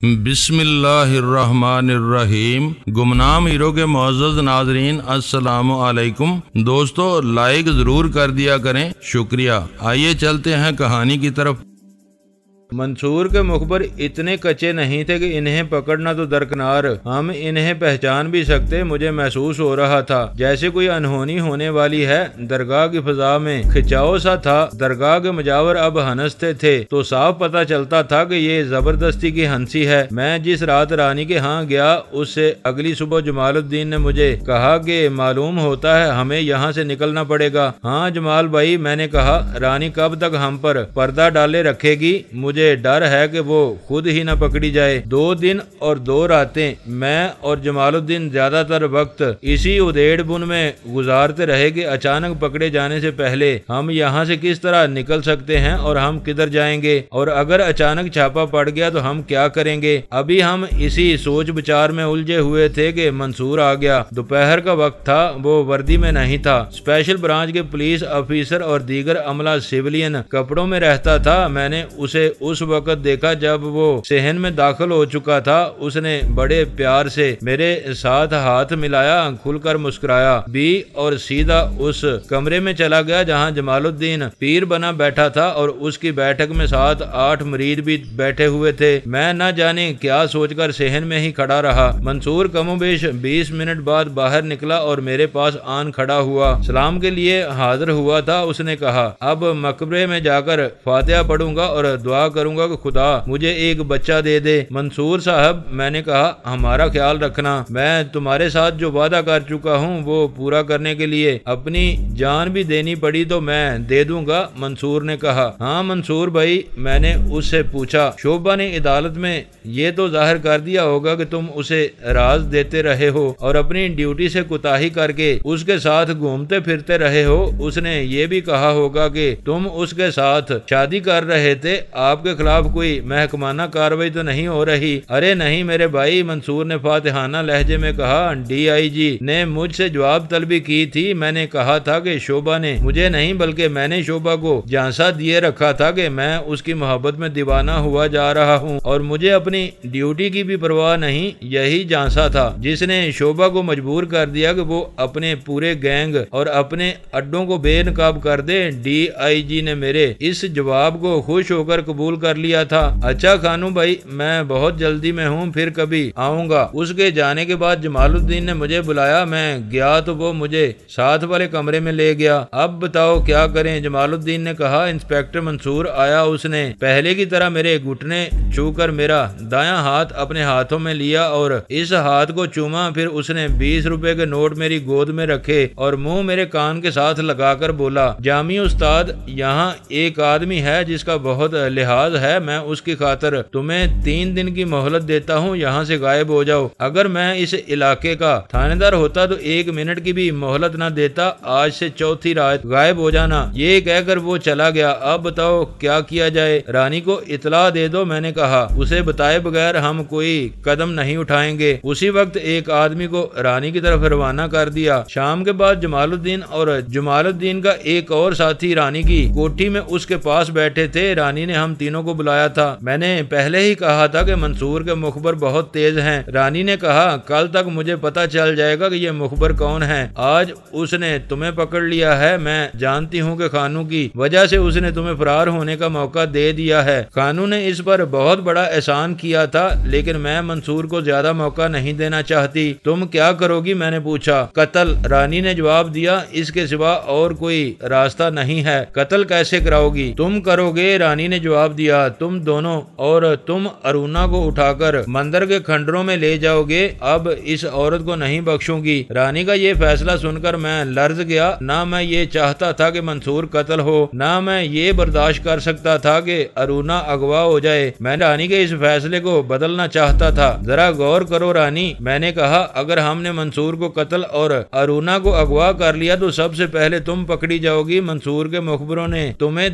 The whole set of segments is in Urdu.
بسم اللہ الرحمن الرحیم۔ گمنام ہیرو کے معزز ناظرین السلام علیکم۔ دوستو لائک ضرور کر دیا کریں، شکریہ۔ آئیے چلتے ہیں کہانی کی طرف۔ منصور کے مخبر اتنے کچے نہیں تھے کہ انہیں پکڑنا تو درکنار ہم انہیں پہچان بھی سکتے۔ مجھے محسوس ہو رہا تھا جیسے کوئی انہونی ہونے والی ہے۔ درگاہ کی فضا میں کھچاؤ سا تھا۔ درگاہ کے مجاور اب ہنستے تھے تو صاف پتہ چلتا تھا کہ یہ زبردستی کی ہنسی ہے۔ میں جس رات رانی کے ہاں گیا اس سے اگلی صبح جمال الدین نے مجھے کہا کہ معلوم ہوتا ہے ہمیں یہاں سے نکلنا پڑے گا۔ ہاں جمال بھائی، میں نے کہا، رانی کب تک ہم پر پردہ ڈالے رکھے گی؟ مجھے ڈر ہے کہ وہ خود ہی نہ پکڑی جائے۔ 2 دن اور 2 راتیں میں اور جمال الدین زیادہ تر وقت اسی ادھیڑ بن میں گزارتے رہے کہ اچانک پکڑے جانے سے پہلے ہم یہاں سے کس طرح نکل سکتے ہیں اور ہم کدھر جائیں گے، اور اگر اچانک چھاپا پڑ گیا تو ہم کیا کریں گے۔ ابھی ہم اسی سوچ بچار میں الجھے ہوئے تھے کہ منصور آ گیا۔ دوپہر کا وقت تھا، وہ وردی میں نہیں تھا۔ اسپیشل برانچ کے پولیس آفیسر اور دیگر عملہ سیولین کپڑوں میں رہتا تھا۔ میں نے اسے اس وقت دیکھا جب وہ صحن میں داخل ہو چکا تھا۔ اس نے بڑے پیار سے میرے ساتھ ہاتھ ملایا، کھل کر مسکرایا بھی اور سیدھا اس کمرے میں چلا گیا جہاں جمال الدین پیر بنا بیٹھا تھا اور اس کی بیٹھک میں 7-8 مرید بھی بیٹھے ہوئے تھے۔ میں نہ جانے کیا سوچ کر صحن میں ہی کھڑا رہا۔ منصور کم و بیش 20 منٹ بعد باہر نکلا اور میرے پاس آن کھڑا ہوا۔ سلام کے لیے حاضر ہوا تھا۔ اس نے کہا، اب مقبرے میں جا کر فاتحہ پڑھوں گا اور دعا کروں گا کہ خدا مجھے ایک بچہ دے دے۔ منصور صاحب، میں نے کہا، ہمارا خیال رکھنا۔ میں تمہارے ساتھ جو وعدہ کر چکا ہوں وہ پورا کرنے کے لیے اپنی جان بھی دینی پڑی تو میں دے دوں گا۔ منصور نے کہا، ہاں منصور بھائی۔ میں نے اس سے پوچھا، شعبہ نے عدالت میں یہ تو ظاہر کر دیا ہوگا کہ تم اسے راز دیتے رہے ہو اور اپنی ڈیوٹی سے کوتاہی کر کے اس کے ساتھ گھومتے پھرتے رہے ہو۔ اس نے یہ بھی کہا ہوگا کہ تم اس کے ساتھ شادی کر رہے تھے۔ آپ کے خلاف کوئی محکمانہ کاروائی تو نہیں ہو رہی؟ ارے نہیں میرے بھائی، منصور نے فاتحانہ لہجے میں کہا، ڈی آئی جی نے مجھ سے جواب طلبی کی تھی۔ میں نے کہا تھا کہ شعبہ نے مجھے نہیں بلکہ میں نے شعبہ کو جھانسا دیے رکھا تھا کہ میں اس کی محبت میں دیوانہ ہوا جا رہا ہوں اور مجھے اپنی ڈیوٹی کی بھی پرواہ نہیں۔ یہی جھانسا تھا جس نے شعبہ کو مجبور کر دیا کہ وہ اپنے پورے گینگ اور اپنے اڈوں کو بے نقاب کر دے۔ ڈی آئی جی نے میرے اس جواب کو خوش ہو کر قبول کر لیا تھا۔ اچھا خانو بھائی، میں بہت جلدی میں ہوں، پھر کبھی آؤں گا۔ اس کے جانے کے بعد جمال الدین نے مجھے بلایا۔ میں گیا تو وہ مجھے ساتھ والے کمرے میں لے گیا۔ اب بتاؤ کیا کریں؟ جمال الدین نے کہا۔ انسپیکٹر منصور آیا۔ اس نے پہلے کی طرح میرے گھٹنے چھو کر میرا دایاں ہاتھ اپنے ہاتھوں میں لیا اور اس ہاتھ کو چوما۔ پھر اس نے 20 روپے کے نوٹ میری گود میں رکھے اور منہ میرے کان کے ساتھ لگا کر بولا، جامی استاد، یہاں ایک آدمی ہے جس کا بہت لحاظ ہے۔ میں اس کی خاطر تمہیں 3 دن کی مہلت دیتا ہوں، یہاں سے غائب ہو جاؤ۔ اگر میں اس علاقے کا تھانے دار ہوتا تو 1 منٹ کی بھی مہلت نہ دیتا۔ آج سے 4تھی رات غائب ہو جانا۔ یہ کہہ کر وہ چلا گیا۔ اب بتاؤ کیا کیا جائے؟ رانی کو اطلاع دے دو، میں نے کہا۔ اسے بتائے بغیر ہم کوئی قدم نہیں اٹھائیں گے۔ اسی وقت ایک آدمی کو رانی کی طرف روانہ کر دیا۔ شام کے بعد جمال الدین اور جمال الدین کا ایک اور ساتھی رانی کی کوٹھی میں اس کے پاس بیٹھے تھے۔ رانی نے ہم تینوں کو بلایا تھا۔ میں نے پہلے ہی کہا تھا کہ منصور کے مخبر بہت تیز ہیں۔ رانی نے کہا، کل تک مجھے پتا چل جائے گا کہ یہ مخبر کون ہے۔ آج اس نے تمہیں پکڑ لیا ہے۔ میں جانتی ہوں کہ خانو کی وجہ سے اس نے تمہیں فرار ہونے کا موقع دے دیا ہے۔ خانو نے اس پر بہت بڑا احسان کیا تھا، لیکن میں منصور کو زیادہ موقع نہیں دینا چاہتی۔ تم کیا کرو گی؟ میں نے پوچھا۔ قتل، رانی نے جواب دیا۔ اس کے سوا اور کوئی راستہ نہیں ہے۔ قتل کیسے کراؤ گی؟ تم کرو گے، رانی نے جواب دیا۔ تم دونوں، اور تم ارونا کو اٹھا کر مندر کے کھنڈروں میں لے جاؤ گے۔ اب اس عورت کو نہیں بخشوں گی۔ رانی کا یہ فیصلہ سن کر میں لرز گیا۔ نہ میں یہ چاہتا تھا کہ منصور قتل ہو، نہ میں یہ برداشت کر سکتا تھا کہ ارونا اغوا ہو جائے۔ میں رانی کے اس فیصلے کو بدلنا چاہتا تھا۔ ذرا غور کرو رانی، میں نے کہا، اگر ہم نے منصور کو قتل اور ارونا کو اغوا کر لیا تو سب سے پہلے تم پکڑی جاؤ گی۔ منصور کے مخبروں نے تمہیں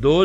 2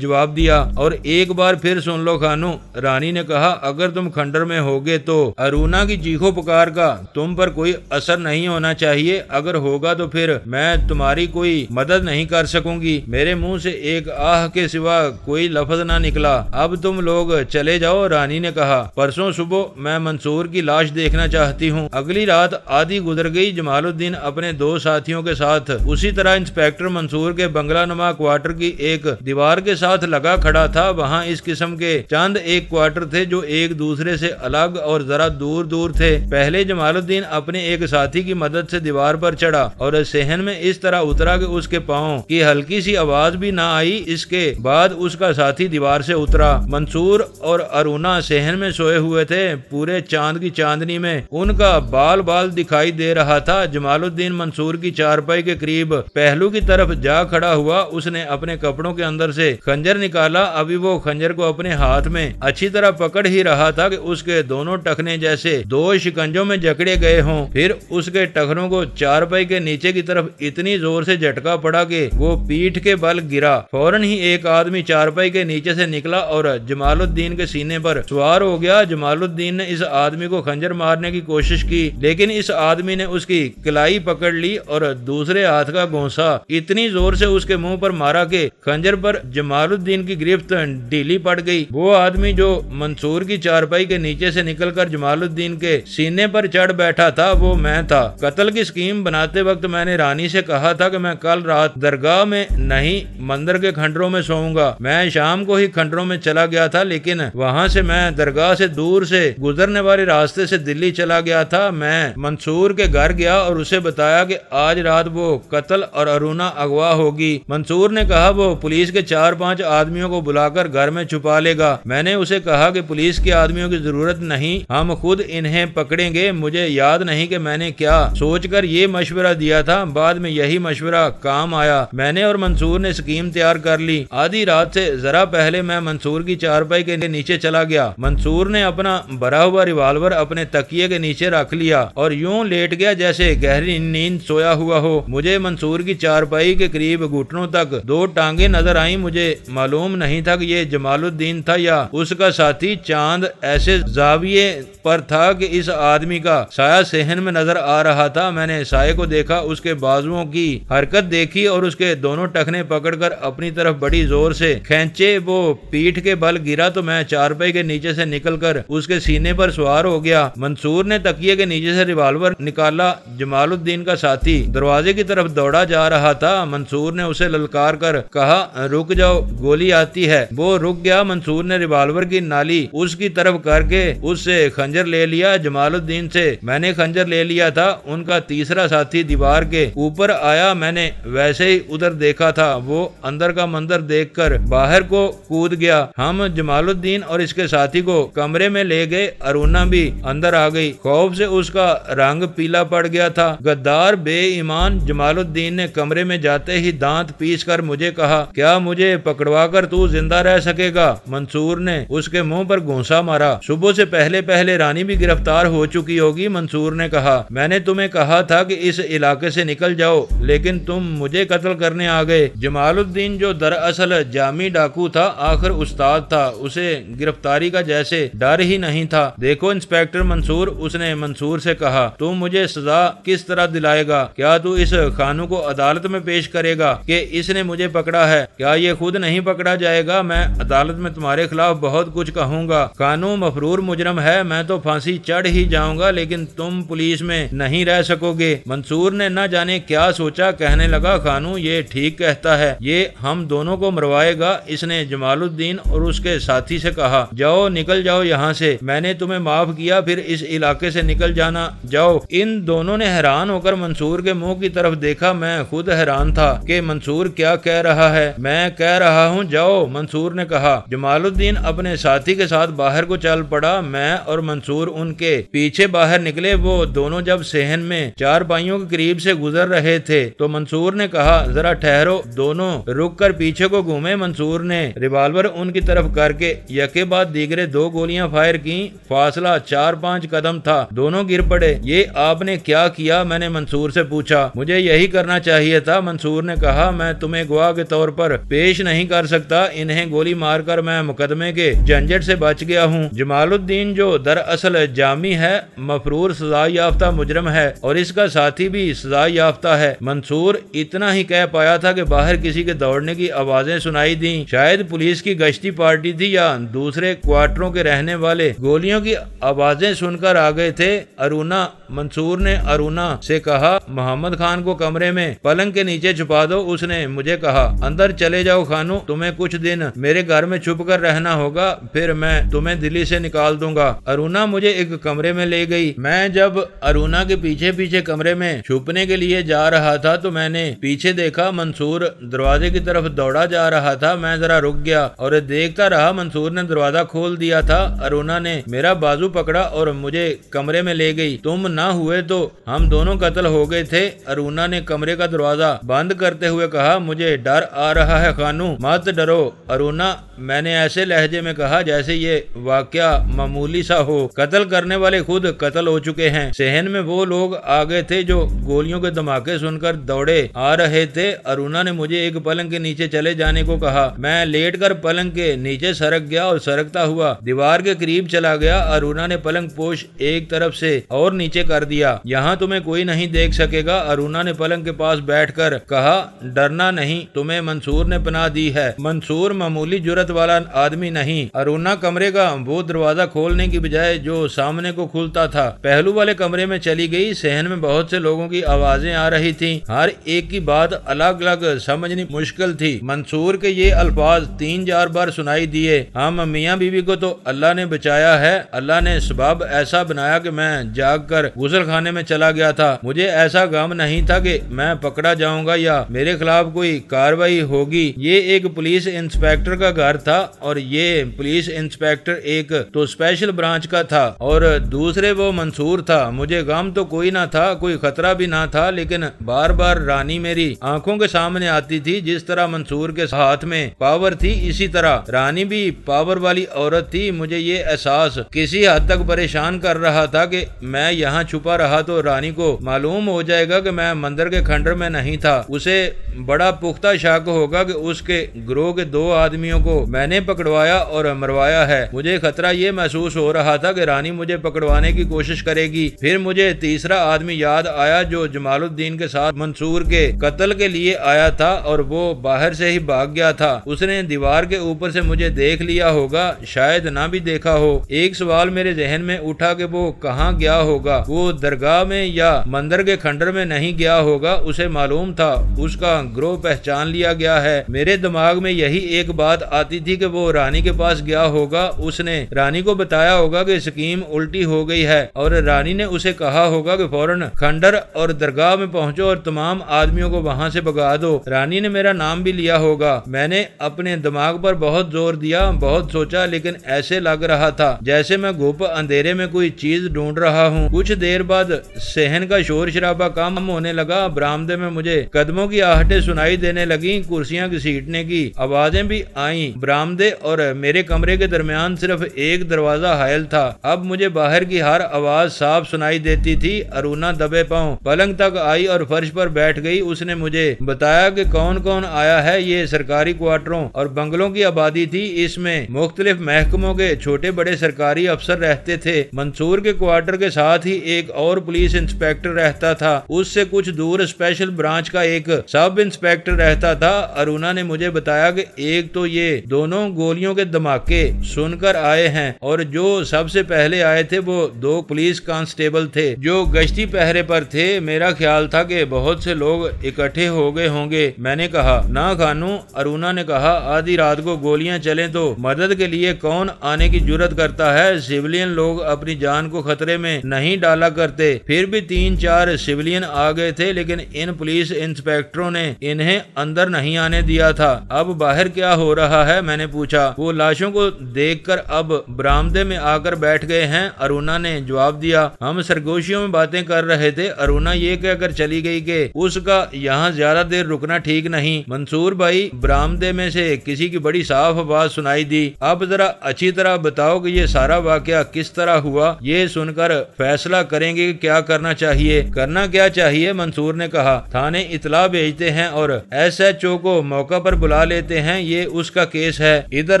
جواب دیا، اور ایک بار پھر سن لو خانو۔ رانی نے کہا، اگر تم کھنڈر میں ہوگے تو ارونا کی چیخو پکار کا تم پر کوئی اثر نہیں ہونا چاہیے، اگر ہوگا تو پھر میں تمہاری کوئی مدد نہیں کر سکوں گی۔ میرے منہ سے ایک آہ کے سوا کوئی لفظ نہ نکلا۔ اب تم لوگ چلے جاؤ، رانی نے کہا، پرسوں صبح میں منصور کی لاش دیکھنا چاہتی ہوں۔ اگلی رات آدھی گزر گئی۔ جمال الدین اپنے دو ساتھیوں کے ساتھ اسی طرح انسپیکٹر منصور کے بنگلہ نما کوارٹر کی ایک دیوار کے ساتھ لگا کھڑا تھا۔ وہاں اس قسم کے چند ایک کوارٹر تھے جو ایک دوسرے سے الگ اور ذرا دور دور تھے۔ پہلے جمال الدین اپنے ایک ساتھی کی مدد سے دیوار پر چڑھا اور صحن میں اس طرح اترا کہ اس کے پاؤں کی ہلکی سی آواز بھی نہ آئی۔ اس کے بعد اس کا ساتھی دیوار سے اترا۔ منصور اور ارونا صحن میں سوئے ہوئے تھے۔ پورے چاند کی چاندنی میں ان کا بال بال دکھائی دے رہا تھا۔ جمال الدین منصور کی چارپائی کے قریب پہلو کی طرف جا کھڑا ہوا۔ اس نے اپنے کپڑوں کے اندر سے خنجر نکالا۔ ابھی وہ خنجر کو اپنے ہاتھ میں اچھی طرح پکڑ ہی رہا تھا کہ اس کے دونوں ٹخنے جیسے دو شکنجوں میں جکڑے گئے ہوں۔ پھر اس کے ٹخنوں کو چارپائی کے نیچے کی طرف اتنی زور سے جھٹکا پڑا کہ وہ پیٹھ کے بل گرا۔ فوراً ہی ایک آدمی چارپائی کے نیچے سے نکلا اور جمال الدین کے سینے پر سوار ہو گیا۔ جمال الدین نے اس آدمی کو خنجر مارنے کی کوشش کی، لیکن اس آدمی نے اس کی کلائی پکڑ لی اور دوسرے ہاتھ کا گونسا اتنی زور سے اس کے منہ پر مارا کہ خنجر پر جمال الدین کی گرفت ڈھیلی پڑ گئی۔ وہ آدمی جو منصور کی چارپائی کے نیچے سے نکل کر جمال الدین کے سینے پر چڑھ بیٹھا تھا وہ میں تھا۔ قتل کی اسکیم بناتے وقت میں نے رانی سے کہا تھا کہ میں کل رات درگاہ میں نہیں مندر کے کھنڈروں میں سوؤں گا۔ میں شام کو ہی کھنڈروں میں چلا گیا تھا، لیکن وہاں سے میں درگاہ سے دور سے گزرنے والے راستے سے دلی چلا گیا تھا۔ میں منصور کے گھر گیا اور اسے بتایا کہ آج رات وہ قتل اور ارونا اغوا ہوگی۔ منصور نے کہا وہ پولیس کے 4-5 آدمیوں کو بلا کر گھر میں چھپا لے گا۔ میں نے اسے کہا کہ پولیس کے آدمیوں کی ضرورت نہیں، ہم خود انہیں پکڑیں گے۔ مجھے یاد نہیں کہ میں نے کیا سوچ کر یہ مشورہ دیا تھا، بعد میں یہی مشورہ کام آیا۔ میں نے اور منصور نے اسکیم تیار کر لی۔ آدھی رات سے ذرا پہلے میں منصور کی چارپائی کے نیچے چلا گیا۔ منصور نے اپنا بھرا ہوا ریوالور اپنے تکیے کے نیچے رکھ لیا اور یوں لیٹ گیا جیسے گہری نیند سویا ہوا ہو۔ مجھے منصور کی چارپائی کے قریب گھٹنوں تک 2 ٹانگیں نظر آئیں۔ مجھے معلوم نہیں تھا کہ یہ جمال الدین تھا یا اس کا ساتھی۔ چاند ایسے زاویے پر تھا کہ اس آدمی کا سایہ صحن میں نظر آ رہا تھا۔ میں نے سائے کو دیکھا، اس کے بازوؤں کی حرکت دیکھی اور اس کے دونوں ٹخنے پکڑ کر اپنی طرف بڑی زور سے کھینچے۔ وہ پیٹھ کے بل گرا تو میں چارپائی کے نیچے سے نکل کر اس کے سینے پر سوار ہو گیا۔ منصور نے تکیے کے نیچے سے ریوالور نکالا۔ جمال الدین کا ساتھی دروازے کی طرف دوڑا جا رہا تھا۔ منصور نے اسے للکار کر کہا، رک جاؤ، گولی آتی ہے۔ وہ رک گیا۔ منصور نے ریوالور کی نالی اس کی طرف کر کے اس سے خنجر لے لیا۔ جمال الدین سے میں نے خنجر لے لیا تھا۔ ان کا تیسرا ساتھی دیوار کے اوپر آیا۔ میں نے ویسے ہی ادھر دیکھا تھا۔ وہ اندر کا منظر دیکھ کر باہر کو کود گیا۔ ہم جمال الدین اور اس کے ساتھی کو کمرے میں لے گئے۔ ارونا بھی اندر آ گئی۔ خوف سے اس کا رنگ پیلا پڑ گیا تھا۔ غدار، بے ایمان! جمال الدین نے کمرے میں جاتے ہی دانت پیس کر مجھے کہا، کیا مجھے پکڑوا کر تو زندہ رہ سکے گا؟ منصور نے اس کے منہ پر گھونسا مارا۔ صبح سے پہلے رانی بھی گرفتار ہو چکی ہوگی۔ منصور نے کہا، میں نے تمہیں کہا تھا کہ اس علاقے سے نکل جاؤ، لیکن تم مجھے قتل کرنے آ گئے۔ جمال الدین جو دراصل جامی ڈاکو تھا، آخر استاد تھا، اسے گرفتاری کا جیسے ڈر ہی نہیں تھا۔ دیکھو انسپیکٹر منصور، اس نے منصور سے کہا، تم مجھے سزا کس طرح دلائے گا؟ کیا تو اس خانو کو عدالت میں پیش کرے گا کہ اس نے مجھے پکڑا ہے؟ کیا یہ خود نہیں پکڑا جائے گا؟ میں عدالت میں تمہارے خلاف بہت کچھ کہوں گا۔ خانو مفرور مجرم ہے، میں تو پھانسی چڑھ ہی جاؤں گا، لیکن تم پولیس میں نہیں رہ سکو گے۔ منصور نے نہ جانے کیا سوچا، کہنے لگا، خانو یہ ٹھیک کہتا ہے، یہ ہم دونوں کو مروائے گا۔ اس نے جمال الدین اور اس کے ساتھی سے کہا، جاؤ، نکل جاؤ یہاں سے، میں نے تمہیں معاف کیا، پھر اس علاقے سے نکل جانا، جاؤ۔ ان دونوں نے حیران ہو کر منصور کے منہ کی طرف دیکھا۔ میں خود حیران تھا کہ منصور کیا کہہ رہا ہے۔ میں کہہ رہا ہوں جاؤ، منصور نے کہا۔ جمال الدین اپنے ساتھی کے ساتھ باہر کو چل پڑا۔ میں اور منصور ان کے پیچھے باہر نکلے۔ وہ دونوں جب صحن میں چارپائیوں کے قریب سے گزر رہے تھے تو منصور نے کہا، ذرا ٹھہرو۔ دونوں رک کر پیچھے کو گھومے۔ منصور نے ریوالور ان کی طرف کر کے یکے بعد دیگرے 2 گولیاں فائر کی۔ فاصلہ 4-5 قدم تھا، دونوں گر پڑے۔ یہ آپ نے کیا کیا؟ میں نے منصور سے پوچھا۔ مجھے یہی کرنا چاہیے تھا، منصور نے کہا، میں تمہیں گواہ کے طور پر پیش نہیں کر سکتا، انہیں گولی مار کر میں مقدمے کے جھنجٹ سے بچ گیا ہوں۔ جمال الدین جو دراصل جامی ہے، مفرور سزا یافتہ مجرم ہے اور اس کا ساتھی بھی سزا یافتہ ہے۔ منصور اتنا ہی کہہ پایا تھا کہ باہر کسی کے دوڑنے کی آوازیں سنائی دیں، شاید پولیس کی گشتی پارٹی تھی یا دوسرے کوارٹروں کے رہنے والے گولیوں کی آوازیں سن کر آ گئے تھے۔ ارونا، منصور نے ارونا سے کہا، محمد خان کو کمرے میں پلنگ کے نیچے چھپا دو۔ اس نے مجھے کہا، اندر چلے جاؤ خانو، تمہیں کچھ دن میرے گھر میں چھپ کر رہنا ہوگا، پھر میں تمہیں دلی سے نکال دوں گا۔ ارونا مجھے ایک کمرے میں لے گئی۔ میں جب ارونا کے پیچھے پیچھے کمرے میں چھپنے کے لیے جا رہا تھا تو میں نے پیچھے دیکھا منصور دروازے کی طرف دوڑا جا رہا تھا۔ میں ذرا رک گیا اور دیکھتا رہا، منصور نے دروازہ کھول دیا تھا۔ ارونا نے میرا بازو پکڑا اور مجھے کمرے میں لے گئی۔ تم نہ ہوئے تو ہم دونوں قتل ہو گئے تھے۔ ارونا نے کمرے کا دروازہ بند کرتے ہوئے کہا، مجھے ڈر آ رہا ہے خانو، مت ڈرو ارونا، میں نے ایسے لہجے میں کہا جیسے یہ واقعہ معمولی سا ہو۔ قتل کرنے والے خود قتل ہو چکے ہیں۔ صحن میں وہ لوگ آ گئے تھے جو گولیوں کے دھماکے سن کر دوڑے آ رہے تھے۔ ارونا نے مجھے ایک پلنگ کے نیچے چلے جانے کو کہا۔ میں لیٹ کر پلنگ کے نیچے سرک گیا اور سرکتا ہوا دیوار کے قریب چلا گیا۔ ارونا نے پلنگ پوش ایک طرف سے اور نیچے کر دیا، یہاں تمہیں کوئی نہیں دیکھ سکے گا۔ ارونا نے پلنگ کے پاس بیٹھ کر کہا، ڈرنا نہیں، تمہیں منصور نے پناہ دی ہے۔ منصور معمولی جرت والا آدمی نہیں۔ ارونا کمرے کا وہ دروازہ کھولنے کی بجائے جو سامنے کو کھلتا تھا پہلو والے کمرے میں چلی گئی۔ صحن میں بہت سے لوگوں کی آوازیں آ رہی تھیں، ہر ایک کی بات الگ الگ سمجھنی مشکل تھی۔ منصور کے یہ الفاظ 3-4 بار سنائی دیے، ہم میاں بیوی کو تو اللہ نے بچایا ہے، اللہ نے سبب ایسا بنایا کہ میں جاگ کر غسل خانے میں چلا گیا تھا۔ مجھے ایسا غم نہیں تھا کہ میں پکڑا جاؤں گا یا میرے خلاف کوئی کاروائی ہوگی۔ یہ ایک پولیس انسپیکٹر کا گھر تھا اور یہ پولیس انسپیکٹر ایک تو اسپیشل برانچ کا تھا اور دوسرے وہ منصور تھا۔ مجھے غم تو کوئی نہ تھا، کوئی خطرہ بھی نہ تھا، لیکن بار بار رانی میری آنکھوں کے سامنے آتی تھی۔ جس طرح منصور کے ہاتھ میں پاور تھی، اسی طرح رانی بھی پاور والی عورت تھی۔ مجھے یہ احساس کسی حد تک پریشان کر رہا تھا کہ میں یہاں چھپا رہا تو رانی کو معلوم ہو جائے گا کہ میں مندر کے کھنڈر میں نہیں تھا۔ اسے بڑا پختہ شک ہوگا کہ اس کے گروہ کے 2 آدمیوں کو میں نے پکڑوایا اور مروایا ہے۔ مجھے خطرہ یہ محسوس ہو رہا تھا کہ رانی مجھے پکڑوانے کی کوشش کرے گی۔ پھر مجھے تیسرا آدمی یاد آیا جو جمال الدین کے ساتھ منصور کے قتل کے لیے آیا تھا اور وہ باہر سے ہی بھاگ گیا تھا۔ اس نے دیوار کے اوپر سے مجھے دیکھ لیا ہوگا، شاید نہ بھی دیکھا ہو۔ ایک سوال میرے ذہن میں اٹھا کہ وہ کہاں گیا ہوگا، وہ درگاہ میں یا مندر کے کھنڈر میں نہیں گیا ہوگا۔ اسے معلوم تھا اس کا گروہ پہچان لیا گیا ہے۔ میرے دماغ میں یہی ایک بات آتی تھی کہ وہ رانی کے پاس گیا ہوگا، اس نے رانی کو بتایا ہوگا کہ سکیم الٹی ہو گئی ہے اور رانی نے اسے کہا ہوگا کہ فوراً کھنڈر اور درگاہ میں پہنچو اور تمام آدمیوں کو وہاں سے بھگا دو۔ رانی نے میرا نام بھی لیا ہوگا۔ میں نے اپنے دماغ پر بہت زور دیا، بہت سوچا، لیکن ایسے لگ رہا تھا جیسے میں گھپ اندھیرے میں کوئی چیز ڈھونڈ رہا ہوں۔ کچھ دیر بعد صحن کا شور شرابہ کم ہونے لگا۔ برآمدے میں مجھے قدموں کی آہٹیں سنائی دینے لگیں، کرسیاں گھسیٹنے کی آوازیں بھی آئیں۔ برآمدے اور میرے کمرے کے درمیان صرف ایک دروازہ حائل تھا۔ اب مجھے باہر کی ہر آواز صاف سنائی دیتی تھی۔ ارونا دبے پاؤں پلنگ تک آئی اور فرش پر بیٹھ گئی۔ اس نے مجھے بتایا کہ کون کون آیا ہے۔ یہ سرکاری کوارٹروں اور بنگلوں کی آبادی تھی، اس میں مختلف محکموں کے چھوٹے بڑے سرکاری افسر رہتے تھے۔ منصور کے کوارٹر کے ساتھ ہی ایک اور پولیس انسپیکٹر رہتا تھا، اس سے کچھ دور اسپیشل برانچ کا ایک سب انسپیکٹر رہتا تھا۔ ارونا نے مجھے بتایا کہ ایک تو یہ دونوں گولیوں کے دھماکے سن کر آئے ہیں اور جو سب سے پہلے آئے تھے وہ 2 پولیس کانسٹیبل تھے جو گشتی پہرے پر تھے۔ میرا خیال تھا کہ بہت سے لوگ اکٹھے ہو گئے ہوں گے۔ میں نے کہا، نہ خانو۔ ارونا نے کہا، آدھی رات کو گولیاں چلیں تو مدد کے لیے کون آنے کی جرت کرتا ہے؟ سویلین لوگ اپنی جان کو خطرے میں نہیں ڈالا کرتے۔ پھر بھی 3-4 سویلین آ گئے تھے، لیکن ان پولیس انسپیکٹروں نے انہیں اندر نہیں آنے دیا تھا۔ اب باہر کیا ہو رہا ہے؟ میں نے پوچھا۔ وہ لاشوں کو دیکھ کر اب برآمدے میں آ کر بیٹھ گئے ہیں، ارونا نے جواب دیا۔ ہم سرگوشیوں میں باتیں کر رہے تھے۔ ارونا یہ کہہ کر چلی گئی کہ اس کا یہاں زیادہ دیر رکنا ٹھیک نہیں۔ منصور بھائی، برآمدے میں سے کسی کی بڑی صاف آواز سنائی دی۔ اب ذرا اچھی طرح بتاؤ کہ یہ سارا واقعہ کس طرح ہوا۔ یہ سن کر فیصلہ کریں گے کہ کیا کرنا چاہیے۔ کرنا کیا چاہیے؟ منصور نے کہا، تھانے اطلاع بھیجتے ہیں اور ایس ایچ او کو موقع پر بلا لیتے ہیں، یہ اس کا کیس ہے، ادھر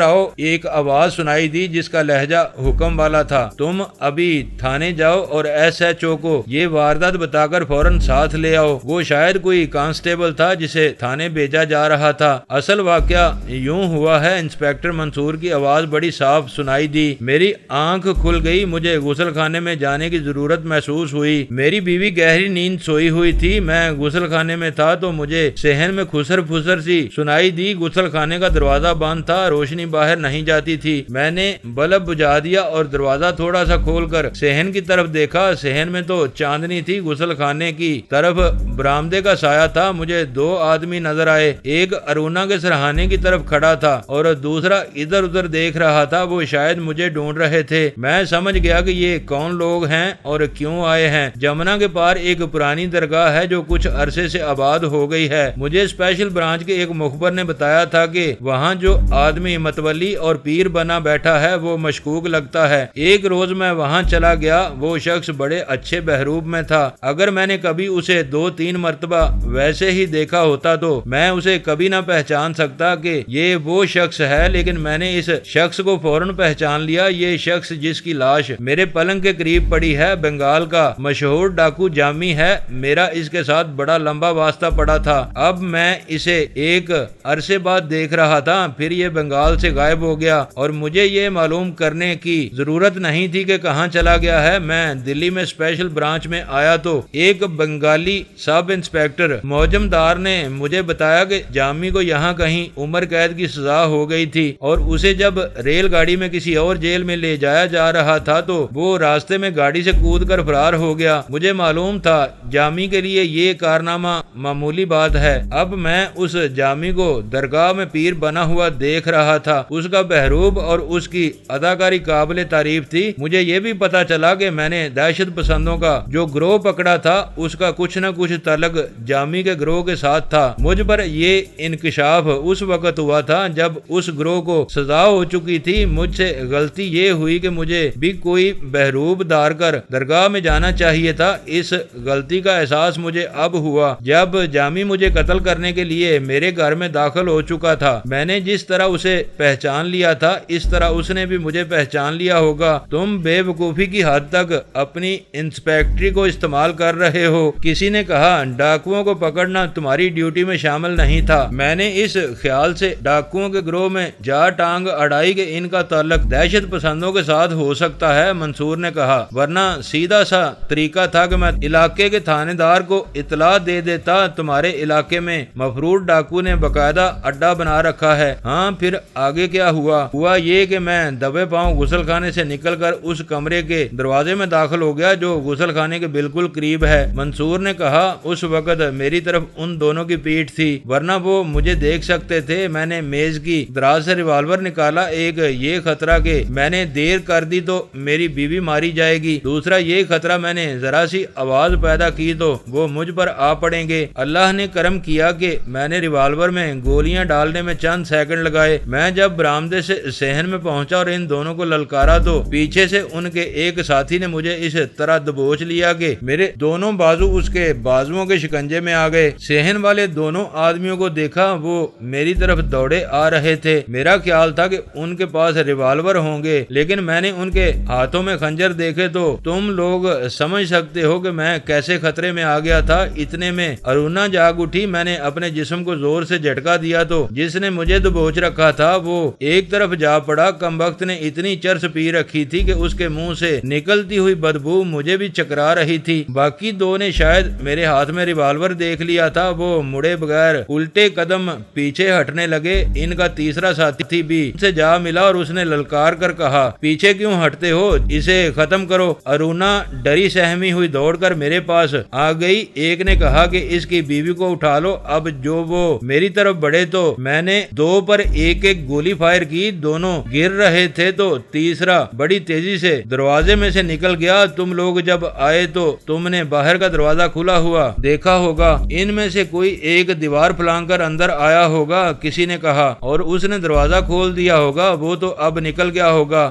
آؤ۔ ایک آواز سنائی دی جس کا لہجہ حکم والا تھا، تم ابھی تھانے جاؤ اور ایس ایچ او کو یہ واردات بتا کر فوراً ساتھ لے آؤ۔ وہ شاید کوئی کانسٹیبل تھا جسے تھانے بھیجا جا رہا تھا۔ اصل واقعہ یوں ہوا ہے، انسپیکٹر منصور کی آواز بڑی صاف سنائی دی۔ میری آنکھ کھل گئی، مجھے غسل خانے میں جانے کی ضرورت محسوس ہوئی۔ میری بیوی گہری نیند سوئی ہوئی تھی، میں غسل خانے میں تھا تو مجھے صحن میں خسر پھسر سی سنائی دی۔ غسل خانے کا دروازہ بند تھا، روشنی باہر نہیں جاتی تھی۔ میں نے بلب بجھا دیا اور دروازہ تھوڑا سا کھول کر صحن کی طرف دیکھا۔ صحن میں تو چاندنی تھی، غسل خانے کی طرف برآمدے کا سایہ تھا۔ مجھے دو آدمی نظر آئے، ایک ارونا کے سرہانے کی طرف کھڑا تھا اور دوسرا ادھر ادھر دیکھ رہا تھا۔ وہ شاید مجھے ڈھونڈ رہے تھے۔ میں سمجھ گیا کہ یہ کون لوگ ہیں اور کیوں آئے ہیں۔ جمنا کے پار ایک پرانی درگاہ ہے جو کچھ عرصے سے آباد ہو گئی ہے۔ مجھے اسپیشل برانچ کے ایک مخبر نے بتایا تھا کہ وہاں جو آدمی متولی اور پیر بنا بیٹھا ہے وہ مشکوک لگتا ہے۔ ایک روز میں وہاں چلا گیا، وہ شخص بڑے اچھے بہروب میں تھا۔ اگر میں نے کبھی اسے 2-3 مرتبہ ویسے ہی دیکھا ہوتا تو میں اسے کبھی نہ پہچان سکتا کہ یہ وہ شخص ہے، لیکن میں نے اس شخص کو فوراً پہچان لیا۔ یہ شخص جس کی لاش میرے پلنگ کے قریب پڑی ہے بنگال کا مشہور ڈاکو جامی ہے۔ میرا اس کے ساتھ بڑا لمبا واسطہ پڑا تھا۔ اب میں اسے ایک عرصے بعد دیکھ رہا تھا، پھر یہ بنگال سے غائب ہو گیا اور مجھے یہ معلوم کرنے کی ضرورت نہیں تھی کہ کہاں چلا گیا ہے۔ میں دلی میں اسپیشل برانچ میں آیا تو ایک بنگالی سب انسپیکٹر موجمدار نے مجھے بتایا کہ جامی کو یہاں کہیں عمر قید کی سزا ہو گئی تھی اور اسے جب ریل گاڑی میں کسی اور جیل میں لے جایا جا رہا تھا تو وہ راستے میں گاڑی سے کود کر فرار ہو گیا۔ مجھے معلوم تھا جامی کے لیے یہ کارنامہ معمولی بات ہے۔ اب میں اس جامی کو درگاہ میں پیر بنا ہوا دیکھ رہا تھا۔ اس کا بہروب اور اس کی اداکاری قابل تعریف تھی۔ مجھے یہ بھی پتا چلا کہ میں نے دہشت پسندوں کا جو گروہ پکڑا تھا اس کا کچھ نہ کچھ تعلق جامی کے گروہ کے ساتھ تھا۔ مجھ پر یہ انکشاف اس وقت ہوا تھا جب اس گروہ کو سزا ہو چکی تھی۔ مجھ سے غلطی یہ ہوئی کہ مجھے بھی کوئی بہروب دار کر درگاہ میں جانا چاہیے تھا۔ اس غلطی کا احساس مجھے اب ہوا جب جامی مجھے قتل کرنے کے لیے میرے گھر میں داخل ہو چکا تھا۔ میں نے جس طرح اسے پہچان لیا تھا اس طرح اس نے بھی مجھے پہچان لیا ہوگا۔ تم بے وقوفی کی حد تک اپنی انسپیکٹری کو استعمال کر رہے ہو۔ کسی نے کہا ڈاکوؤں کو پکڑنا تمہاری ڈیوٹی میں شامل نہیں تھا۔ میں نے اس خیال سے ڈاکوؤں کے گروہ میں جا ٹانگ اڑائی کہ ان کا تعلق دہشت پسندوں کے ساتھ ہو سکتا ہے۔ منصور نے کہا، ورنہ سیدھا سا طریقہ تھا کہ میں علاقے کے تھانے دار کو اطلاع دے دیتا تمہارے علاقے میں مفرور ڈاکو نے باقاعدہ اڈا بنا رکھا ہے۔ ہاں پھر آگے کیا ہوا؟ ہوا یہ کہ میں دبے پاؤں غسل خانے سے نکل کر اس کمرے کے دروازے میں داخل ہو گیا جو غسل خانے کے بالکل قریب ہے۔ منصور نے کہا، اس وقت میری طرف ان دونوں کی پیٹھ تھی ورنہ وہ مجھے دیکھ سکتے تھے۔ میں نے میز کی دراز سے ریوالور نکالا۔ ایک یہ خطرہ کہ میں نے دیر کر دی تو میری بیوی ماری جائے گی، دوسرا یہ خطرہ میں نے ذرا سی آواز پیدا کی تو وہ مجھ پر آ پڑیں گے۔ اللہ نے کرم کیا کہ میں نے ریوالور میں گولیاں ڈالنے میں چند سیکنڈ لگائے۔ میں جب برآمدے سے صحن میں پہنچا اور ان دونوں کو للکارا تو پیچھے سے ان کے ایک ساتھی نے مجھے اس طرح دبوچ لیا کہ میرے دونوں بازو اس کے بازوؤں کے شکنجے میں آ گئے۔ صحن والے دونوں آدمیوں کو دیکھا، وہ میری طرف دوڑے آ رہے تھے۔ میرا خیال تھا کہ ان کے پاس ریوالور ہوں گے، لیکن میں نے ان کے ہاتھوں میں خنجر دیکھے تو تم لوگ سمجھ سکتے ہو کہ میں کیسے خطرے میں آ گیا تھا۔ اتنے میں ارونا جاگ اٹھی۔ میں نے اپنے جسم کو زور سے جھٹکا دیا تو جس نے مجھے دبوچ رکھا تھا وہ ایک طرف جا پڑا۔ کمبخت نے اتنی چرس پی رکھی تھی کہ اس کے منہ سے نکلتی ہوئی بدبو مجھے بھی چکرا رہی تھی۔ باقی دو نے شاید میرے ہاتھ میں ریوالور دیکھ لیا تھا، وہ مڑے بغیر الٹے قدم پیچھے ہٹنے لگے۔ ان کا تیسرا ساتھی بھی ان سے جا ملا اور اس نے للکار کر کہا، پیچھے کیوں ہٹتے ہو، اسے ختم کرو۔ ارونا ڈری سہمی ہوئی دوڑ کر میرے پاس آ گئی۔ ایک نے کہا کہ اس کی بیوی کو اٹھا لو۔ اب جو وہ میری طرف بڑھے تو میں نے دو پر ایک ایک گولی فائر کی۔ دونوں گر رہے تھے تو تیسرا بڑی تیزی سے دروازے میں سے نکل گیا۔ تم لوگ جب آئے تو تم نے باہر کا دروازہ کھلا ہوا دیکھا ہوگا، ان میں سے کوئی ایک دیوار پھلانگ کر اندر آیا ہوگا، کسی نے کہا، اور اس نے دروازہ کھول دیا ہوگا۔ وہ تو اب نکل گیا ہوگا۔